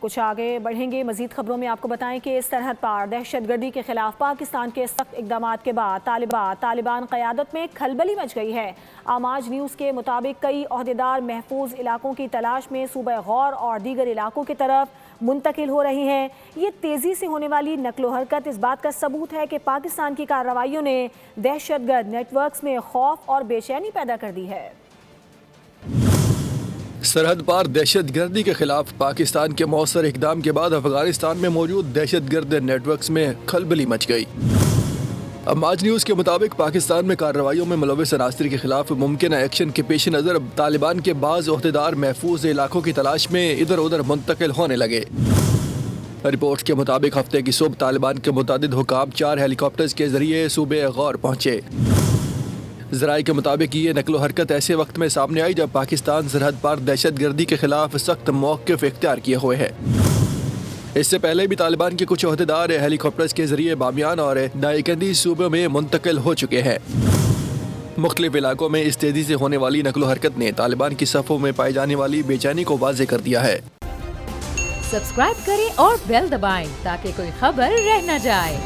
کچھ آگے بڑھیں گے مزید خبروں میں آپ کو بتائیں کہ سرحد پار دہشت گردی کے خلاف پاکستان کے سخت اقدامات کے بعد طالبان قیادت میں کھلبلی مچ گئی ہے۔ آماج نیوز کے مطابق کئی عہدیدار محفوظ علاقوں کی تلاش میں صوبہ غور اور دیگر علاقوں کی طرف منتقل ہو رہی ہیں۔ یہ تیزی سے ہونے والی نقل و حرکت اس بات کا ثبوت ہے کہ پاکستان کی کارروائیوں نے دہشت گرد نیٹ ورکس میں خوف اور بے چینی پیدا کر دی ہے۔ سرحد پار دہشت گردی کے خلاف پاکستان کے مؤثر اقدام کے بعد افغانستان میں موجود دہشت گرد نیٹ ورکس میں کھلبلی مچ گئی۔ آماج نیوز کے مطابق پاکستان میں کارروائیوں میں ملوث عناصر کے خلاف ممکنہ ایکشن کے پیش نظر طالبان کے بعض عہدیدار محفوظ علاقوں کی تلاش میں ادھر ادھر منتقل ہونے لگے۔ رپورٹس کے مطابق ہفتے کی صبح طالبان کے متعدد حکام 4 ہیلی کاپٹرز کے ذریعے صوبہ غور پہنچے۔ ذرائع کے مطابق یہ نقل و حرکت ایسے وقت میں سامنے آئی جب پاکستان سرحد پار دہشت گردی کے خلاف سخت موقف اختیار کیے ہوئے ہے۔ اس سے پہلے بھی طالبان کے کچھ عہدیدار ہیلی کاپٹرز کے ذریعے بامیان اور دائیکنڈی صوبوں میں منتقل ہو چکے ہیں۔ مختلف علاقوں میں اس تیزی سے ہونے والی نقل و حرکت نے طالبان کی صفوں میں پائی جانے والی بے چینی کو واضح کر دیا ہے۔ سبسکرائب کریں اور بیل دبائیں تاکہ کوئی خبر رہ نہ جائے۔